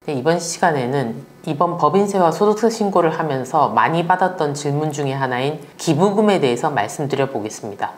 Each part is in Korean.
이번 시간에는 이번 법인세와 소득세 신고를 하면서 많이 받았던 질문 중에 하나인 기부금에 대해서 말씀드려 보겠습니다.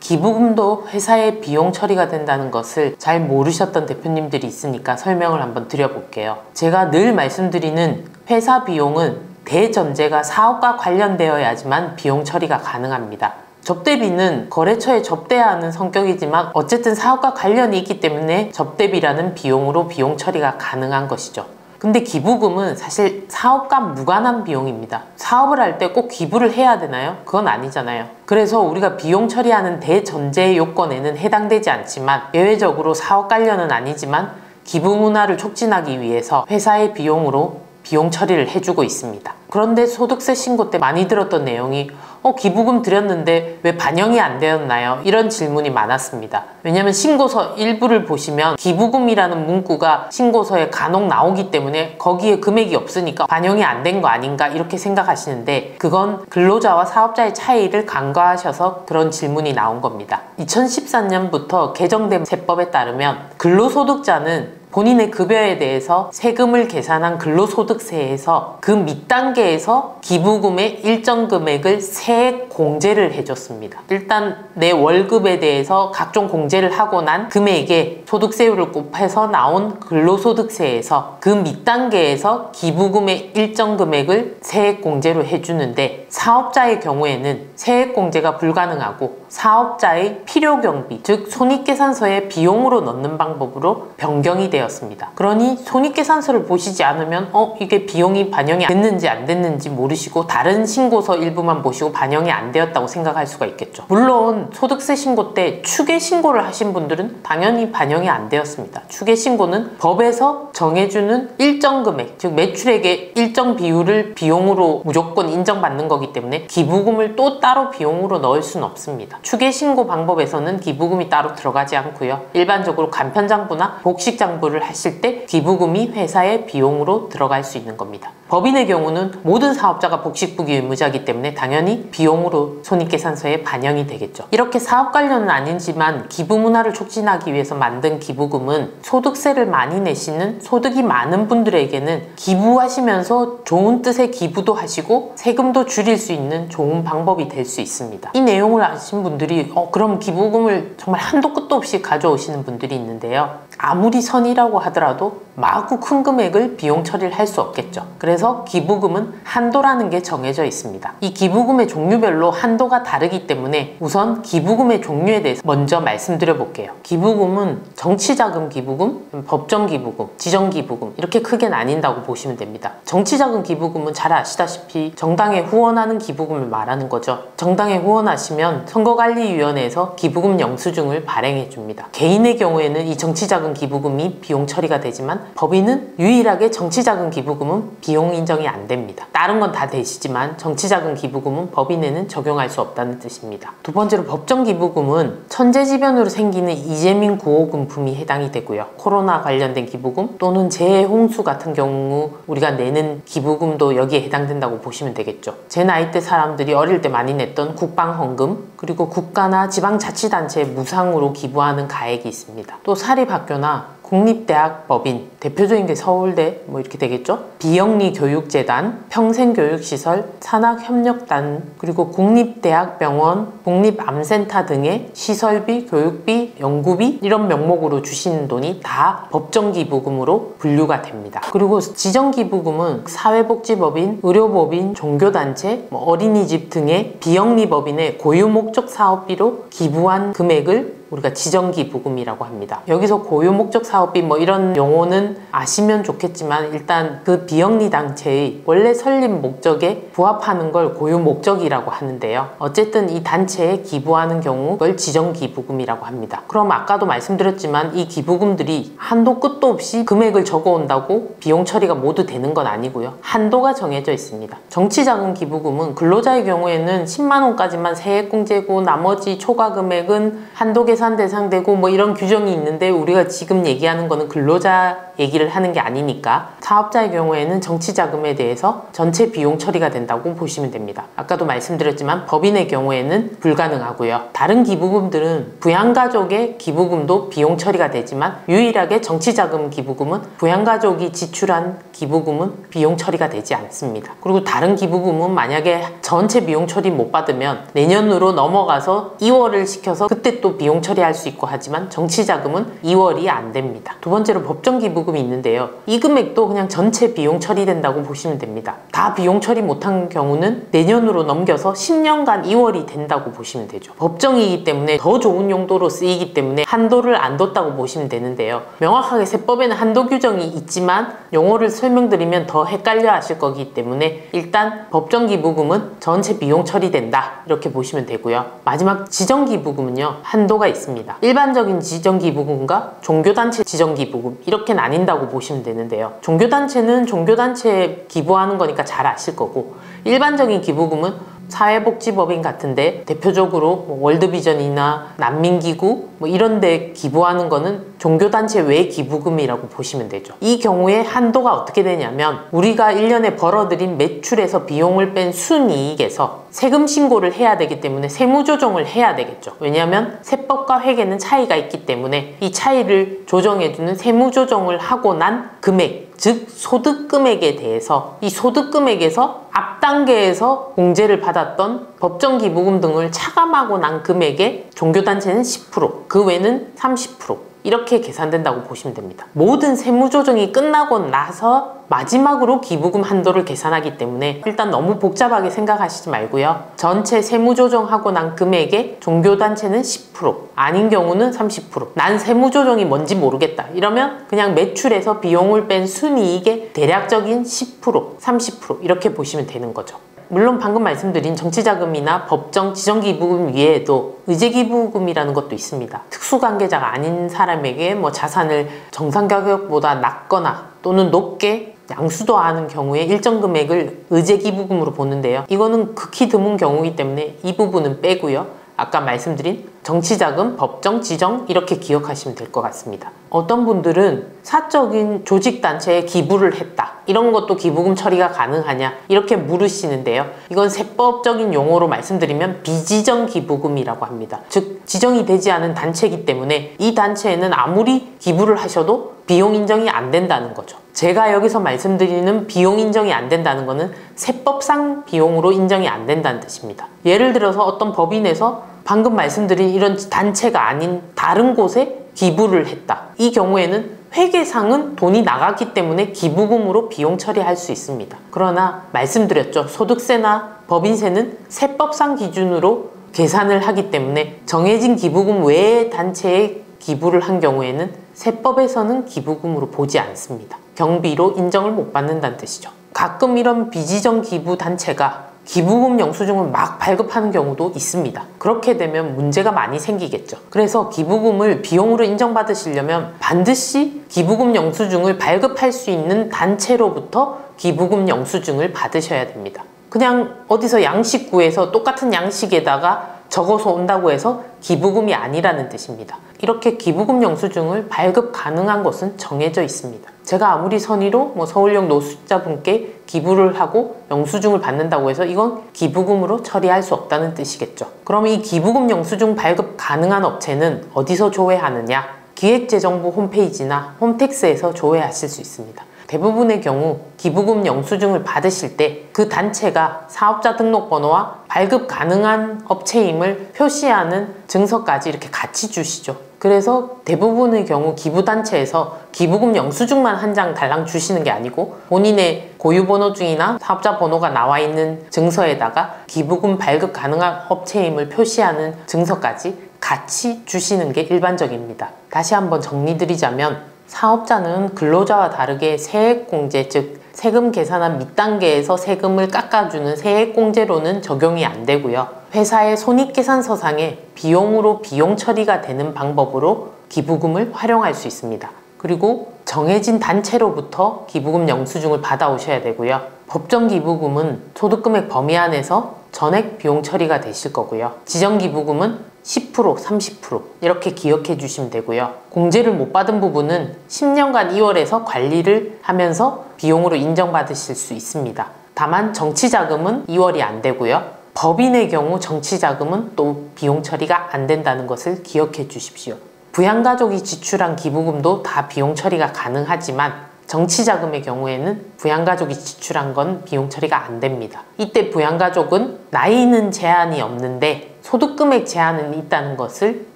기부금도 회사의 비용 처리가 된다는 것을 잘 모르셨던 대표님들이 있으니까 설명을 한번 드려볼게요. 제가 늘 말씀드리는 회사 비용은 대전제가 사업과 관련되어야지만 비용 처리가 가능합니다. 접대비는 거래처에 접대해야 하는 성격이지만 어쨌든 사업과 관련이 있기 때문에 접대비라는 비용으로 비용 처리가 가능한 것이죠. 근데 기부금은 사실 사업과 무관한 비용입니다. 사업을 할 때 꼭 기부를 해야 되나요? 그건 아니잖아요. 그래서 우리가 비용 처리하는 대전제 요건에는 해당되지 않지만 예외적으로 사업 관련은 아니지만 기부 문화를 촉진하기 위해서 회사의 비용으로 비용 처리를 해주고 있습니다. 그런데 소득세 신고 때 많이 들었던 내용이 기부금 드렸는데 왜 반영이 안 되었나요? 이런 질문이 많았습니다. 왜냐하면 신고서 일부를 보시면 기부금이라는 문구가 신고서에 간혹 나오기 때문에 거기에 금액이 없으니까 반영이 안 된 거 아닌가 이렇게 생각하시는데 그건 근로자와 사업자의 차이를 간과하셔서 그런 질문이 나온 겁니다. 2014년부터 개정된 세법에 따르면 근로소득자는 본인의 급여에 대해서 세금을 계산한 근로소득세에서 그 밑단계에서 기부금의 일정 금액을 세액 공제를 해줬습니다. 일단 내 월급에 대해서 각종 공제를 하고 난 금액에 소득세율을 곱해서 나온 근로소득세에서 그 밑단계에서 기부금의 일정 금액을 세액 공제로 해주는데 사업자의 경우에는 세액 공제가 불가능하고 사업자의 필요경비, 즉 손익계산서에 비용으로 넣는 방법으로 변경이 되었습니다. 그러니 손익계산서를 보시지 않으면 이게 비용이 반영이 됐는지 안 됐는지 모르시고 다른 신고서 일부만 보시고 반영이 안 되었다고 생각할 수가 있겠죠. 물론 소득세 신고 때 추계 신고를 하신 분들은 당연히 반영이 안 되었습니다. 추계 신고는 법에서 정해주는 일정 금액, 즉 매출액의 일정 비율을 비용으로 무조건 인정받는 거기 때문에 기부금을 또 따로 비용으로 넣을 수는 없습니다. 추계 신고 방법에서는 기부금이 따로 들어가지 않고요. 일반적으로 간편장부나 복식장부를 하실 때 기부금이 회사의 비용으로 들어갈 수 있는 겁니다. 법인의 경우는 모든 사업자가 복식부기 의무자이기 때문에 당연히 비용으로 손익계산서에 반영이 되겠죠. 이렇게 사업 관련은 아니지만 기부 문화를 촉진하기 위해서 만든 기부금은 소득세를 많이 내시는 소득이 많은 분들에게는 기부하시면서 좋은 뜻의 기부도 하시고 세금도 줄일 수 있는 좋은 방법이 될 수 있습니다. 이 내용을 아신 분들이 그럼 기부금을 정말 한도 끝도 없이 가져오시는 분들이 있는데요. 아무리 선이라고 하더라도 마구 큰 금액을 비용 처리를 할 수 없겠죠. 그래서 기부금은 한도라는 게 정해져 있습니다. 이 기부금의 종류별로 한도가 다르기 때문에 우선 기부금의 종류에 대해서 먼저 말씀드려 볼게요. 기부금은 정치자금 기부금, 법정기부금, 지정기부금 이렇게 크게 나뉜다고 보시면 됩니다. 정치자금 기부금은 잘 아시다시피 정당에 후원하는 기부금을 말하는 거죠. 정당에 후원하시면 선거관리위원회에서 기부금 영수증을 발행해 줍니다. 개인의 경우에는 이 정치자금 기부금이 비용 처리가 되지만 법인은 유일하게 정치자금 기부금은 비용 인정이 안 됩니다. 다른 건 다 되시지만 정치자금 기부금은 법인에는 적용할 수 없다는 뜻입니다. 두 번째로 법정기부금은 천재지변으로 생기는 이재민 구호금품이 해당이 되고요. 코로나 관련된 기부금 또는 재해홍수 같은 경우 우리가 내는 기부금도 여기에 해당된다고 보시면 되겠죠. 제 나이대 사람들이 어릴 때 많이 냈던 국방헌금 그리고 국가나 지방자치단체에 무상으로 기부하는 가액이 있습니다. 또 사립학교나 국립대학 법인, 대표적인 게 서울대 이렇게 되겠죠. 비영리교육재단, 평생교육시설, 산학협력단, 그리고 국립대학병원, 국립암센터 등의 시설비, 교육비, 연구비 이런 명목으로 주시는 돈이 다 법정기부금으로 분류가 됩니다. 그리고 지정기부금은 사회복지법인, 의료법인, 종교단체, 어린이집 등의 비영리법인의 고유목적 사업비로 기부한 금액을 우리가 지정기부금이라고 합니다. 여기서 고유목적 사업비 이런 용어는 아시면 좋겠지만 일단 그 비영리 단체의 원래 설립 목적에 부합하는 걸 고유목적이라고 하는데요. 어쨌든 이 단체에 기부하는 경우 그걸 지정기부금이라고 합니다. 그럼 아까도 말씀드렸지만 이 기부금들이 한도 끝도 없이 금액을 적어온다고 비용 처리가 모두 되는 건 아니고요. 한도가 정해져 있습니다. 정치자금 기부금은 근로자의 경우에는 10만 원까지만 세액공제고 나머지 초과 금액은 한도 계산 계산 대상되고 뭐 이런 규정이 있는데 우리가 지금 얘기하는 거는 근로자 얘기를 하는 게 아니니까 사업자의 경우에는 정치자금에 대해서 전체 비용 처리가 된다고 보시면 됩니다. 아까도 말씀드렸지만 법인의 경우에는 불가능하고요. 다른 기부금들은 부양가족의 기부금도 비용 처리가 되지만 유일하게 정치자금 기부금은 부양가족이 지출한 기부금은 비용 처리가 되지 않습니다. 그리고 다른 기부금은 만약에 전체 비용 처리 못 받으면 내년으로 넘어가서 2월을 시켜서 그때 또 비용 처리할 수 있고 하지만 정치자금은 2월이 안 됩니다. 두 번째로 법정기부금이 있는데요. 이 금액도 그냥 전체 비용 처리된다고 보시면 됩니다. 다 비용 처리 못한 경우는 내년으로 넘겨서 10년간 2월이 된다고 보시면 되죠. 법정이기 때문에 더 좋은 용도로 쓰이기 때문에 한도를 안 뒀다고 보시면 되는데요. 명확하게 세법에는 한도 규정이 있지만 용어를 설명드리면 더 헷갈려 하실 거기 때문에 일단 법정기부금은 전체 비용 처리된다 이렇게 보시면 되고요. 마지막 지정기부금은요, 한도가 있습니다. 일반적인 지정기부금과 종교단체 지정기부금 이렇게 나뉜다고 보시면 되는데요. 종교단체는 종교단체에 기부하는 거니까 잘 아실 거고, 일반적인 기부금은 사회복지법인 같은데 대표적으로 뭐 월드비전이나 난민기구 뭐 이런 데 기부하는 거는 종교단체 외 기부금이라고 보시면 되죠. 이 경우에 한도가 어떻게 되냐면 우리가 1년에 벌어들인 매출에서 비용을 뺀 순이익에서 세금 신고를 해야 되기 때문에 세무조정을 해야 되겠죠. 왜냐하면 세법과 회계는 차이가 있기 때문에 이 차이를 조정해주는 세무조정을 하고 난 금액, 즉 소득금액에 대해서 이 소득금액에서 앞단계에서 공제를 받았던 법정기부금 등을 차감하고 난 금액에 종교단체는 10%, 그 외는 30% 이렇게 계산된다고 보시면 됩니다. 모든 세무조정이 끝나고 나서 마지막으로 기부금 한도를 계산하기 때문에 일단 너무 복잡하게 생각하시지 말고요. 전체 세무조정하고 난 금액에 종교단체는 10%, 아닌 경우는 30%. 난 세무조정이 뭔지 모르겠다 이러면 그냥 매출에서 비용을 뺀 순이익의 대략적인 10%, 30% 이렇게 보시면 되는 거죠. 물론 방금 말씀드린 정치자금이나 법정 지정기부금 외에도 의제기부금이라는 것도 있습니다. 특수관계자가 아닌 사람에게 뭐 자산을 정상가격보다 낮거나 또는 높게 양수도하는 경우에 일정 금액을 의제기부금으로 보는데요. 이거는 극히 드문 경우이기 때문에 이 부분은 빼고요. 아까 말씀드린 정치자금, 법정, 지정 이렇게 기억하시면 될 것 같습니다. 어떤 분들은 사적인 조직단체에 기부를 했다, 이런 것도 기부금 처리가 가능하냐 이렇게 물으시는데요. 이건 세법적인 용어로 말씀드리면 비지정 기부금이라고 합니다. 즉 지정이 되지 않은 단체이기 때문에 이 단체에는 아무리 기부를 하셔도 비용 인정이 안 된다는 거죠. 제가 여기서 말씀드리는 비용 인정이 안 된다는 거는 세법상 비용으로 인정이 안 된다는 뜻입니다. 예를 들어서 어떤 법인에서 방금 말씀드린 이런 단체가 아닌 다른 곳에 기부를 했다. 이 경우에는 회계상은 돈이 나갔기 때문에 기부금으로 비용 처리할 수 있습니다. 그러나 말씀드렸죠. 소득세나 법인세는 세법상 기준으로 계산을 하기 때문에 정해진 기부금 외의 단체에 기부를 한 경우에는 세법에서는 기부금으로 보지 않습니다. 경비로 인정을 못 받는다는 뜻이죠. 가끔 이런 비지정 기부 단체가 기부금 영수증을 막 발급하는 경우도 있습니다. 그렇게 되면 문제가 많이 생기겠죠. 그래서 기부금을 비용으로 인정받으시려면 반드시 기부금 영수증을 발급할 수 있는 단체로부터 기부금 영수증을 받으셔야 됩니다. 그냥 어디서 양식 구해서 똑같은 양식에다가 적어서 온다고 해서 기부금이 아니라는 뜻입니다. 이렇게 기부금 영수증을 발급 가능한 곳은 정해져 있습니다. 제가 아무리 선의로 서울역 노숙자분께 기부를 하고 영수증을 받는다고 해서 이건 기부금으로 처리할 수 없다는 뜻이겠죠. 그럼 이 기부금 영수증 발급 가능한 업체는 어디서 조회하느냐? 기획재정부 홈페이지나 홈택스에서 조회하실 수 있습니다. 대부분의 경우 기부금 영수증을 받으실 때 그 단체가 사업자 등록번호와 발급 가능한 업체임을 표시하는 증서까지 이렇게 같이 주시죠. 그래서 대부분의 경우 기부단체에서 기부금 영수증만 한 장 달랑 주시는 게 아니고 본인의 고유번호증이나 사업자 번호가 나와 있는 증서에다가 기부금 발급 가능한 업체임을 표시하는 증서까지 같이 주시는 게 일반적입니다. 다시 한번 정리드리자면 사업자는 근로자와 다르게 세액공제, 즉 세금 계산한 밑단계에서 세금을 깎아주는 세액공제로는 적용이 안 되고요. 회사의 손익계산서상에 비용으로 비용 처리가 되는 방법으로 기부금을 활용할 수 있습니다. 그리고 정해진 단체로부터 기부금 영수증을 받아오셔야 되고요. 법정기부금은 소득금액 범위 안에서 전액 비용 처리가 되실 거고요. 지정기부금은 10%, 30% 이렇게 기억해 주시면 되고요. 공제를 못 받은 부분은 10년간 2월에서 관리를 하면서 비용으로 인정받으실 수 있습니다. 다만 정치자금은 2월이 안 되고요. 법인의 경우 정치자금은 또 비용 처리가 안 된다는 것을 기억해 주십시오. 부양가족이 지출한 기부금도 다 비용 처리가 가능하지만 정치자금의 경우에는 부양가족이 지출한 건 비용 처리가 안 됩니다. 이때 부양가족은 나이는 제한이 없는데 소득금액 제한은 있다는 것을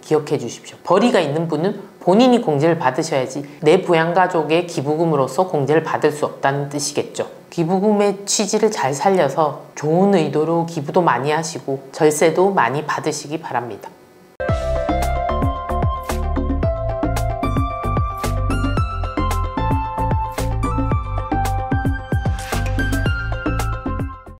기억해 주십시오. 벌이가 있는 분은 본인이 공제를 받으셔야지 내 부양가족의 기부금으로서 공제를 받을 수 없다는 뜻이겠죠. 기부금의 취지를 잘 살려서 좋은 의도로 기부도 많이 하시고 절세도 많이 받으시기 바랍니다.